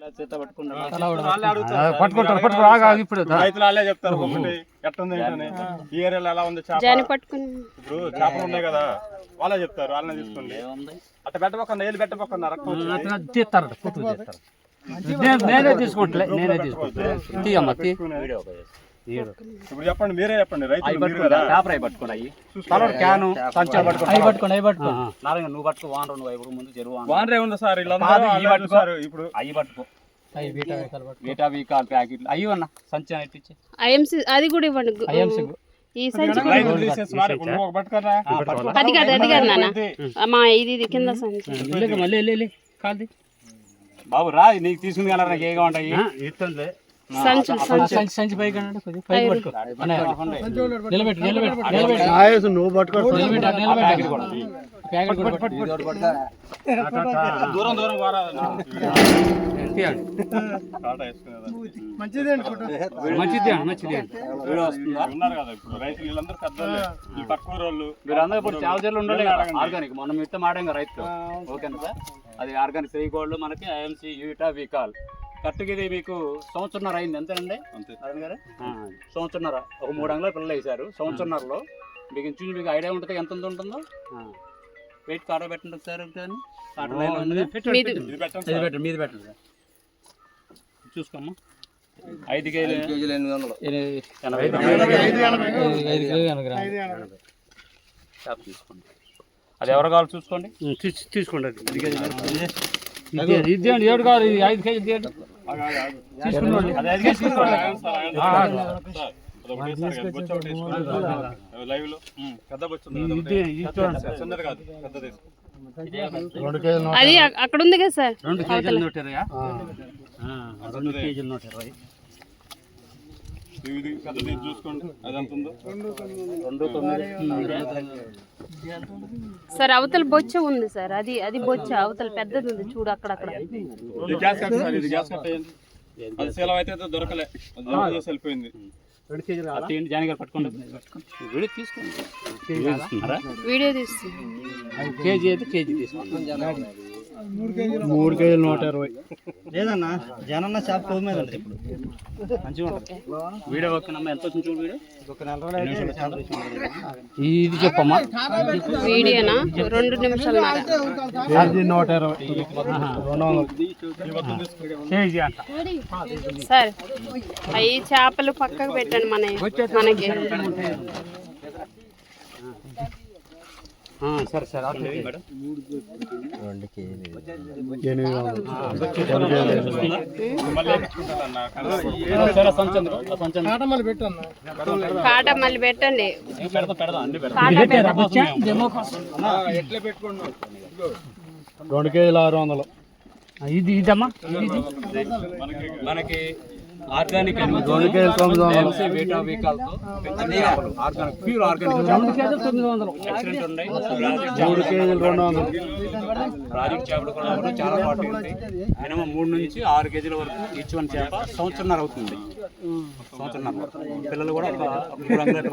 రైతులు వాళ్ళే చెప్తారు ఒకటి ఎట్టుంది ఏంటని, ఈ ఏరియాలో ఎలా ఉంది చేప. ఇప్పుడు చేపలు ఉన్నాయి కదా, వాళ్ళే చెప్తారు, వాళ్ళనే తీసుకోండి. అట్లా పెట్టబోకుండా ఏళ్ళు పెట్టబోకుండా రక్తం తీస్తారు నేనే తీసుకుంటలే ఇప్పుడు చెప్పండి, మీరే చెప్పండి. రైతులు మీరు కదా, క్యాను సంచులు పట్టుకోండి నువ్వు పట్టుకో ముందు చెరువు వానరే ఉంది సార్, ఇప్పుడు అవి పట్టుకో వీటా వీకాల్ ప్యాకెట్లు అయ్యి అన్న సంచి ఇచ్చి అది కూడా ఇవ్వండి. ఈ సంచి అది కాదు అది కాదు నాన్న, మా ఇది కింద సంచి మళ్ళీ కాదు బాబు రా, నీకు తీసుకుని కదా నాకు ఏగా ఉంటాయి సంచి పైకి నువ్వు పట్టుకో. దూరం దూరం మంచిది ఉన్నారు కదా ఇప్పుడు రైతులు, వీళ్ళందరూ పెద్దలు, ఈ తక్కువ రోజులు మీరందరూ ఇప్పుడు చాలా చెట్లు ఉండాలి ఆర్గానిక్. మనం మిత్తం ఆడాం కదా రైతు, ఓకేనా సార్? అది ఆర్గానిక్ శ్రీగోల్డ్ మనకి ఐఎంసీ యూటా వీకాల్ కరెక్ట్గా ఇది మీకు సంవత్సరంన్నర అయింది అంతేనండి అరుణ్ గారు? సంవత్సరంన్నర, ఒక 3 అంగుళాల పిల్లలు వేశారు. సంవత్సరంన్నరలో మీకు ఇంచు మీకు ఐడియా ఉంటుంది ఎంత ఉంటుందో. వెయిట్ కాట పెట్టండి సార్, మీద పెట్టండి సార్, చూసుకోమ్మా. 5 కేజీలు 880 తీసుకోండి. అది ఎవరు కావాలి చూసుకోండి, తీసుకోండి. ఇది 7 కావాలి, 5 కేజీలు తీయండి. తీసుకున్నాండి అది అక్కడ ఉంది కదా సార్. 2 కేజీలు 120. 2 కేజీలు 120 చూసుకోండి. అదంత ఉందో 2.9 సార్. అవతల బొచ్చ ఉంది సార్, అది బొచ్చ అవతల పెద్దది ఉంది చూడు అక్కడక్కడ. దొరకలే, వెళ్ళిపోయింది. జాని గారు పట్టుకోండి, వీడియో తీసుకోండి. వీడియో తీస్తుంది. కేజీ అయితే కేజీ తీసుకోండి. 3 కేజీలు 120 లేదన్నా. జనన్న చేప పోదు మీద ఇప్పుడు మంచిగా ఉంటుంది వీడియో. ఓకేనమ్మా, ఎంత వచ్చింది చూడు వీడియో. ఇది చెప్పమ్మా, వీడియోనా 2 నిమిషాలు సార్. అవి చేపలు పక్కకు పెట్టండి మనకి. సరే సరే కాట మళ్ళీ పెట్టండి. ఎట్లా పెట్టుకోండి. 2 కేజీలు 600. ఇది ఇదమ్మా, మనకి ఆర్గానిక్ ఆర్గానిక్ ప్యూర్ ఆర్గానిక్ 2 కేజీలు 900. 3 కేజీలు 200. ప్రాజెక్ట్ చేపలు కూడా చాలా క్వాలిటీ ఉంటాయి. మినిమం 3 నుంచి 6 కేజీల వరకు ఈచ్ వన్ చేప సంవత్సరంన్నర అవుతుంది. సంవత్సరంన్నర పిల్లలు కూడా 3 అంగుళాల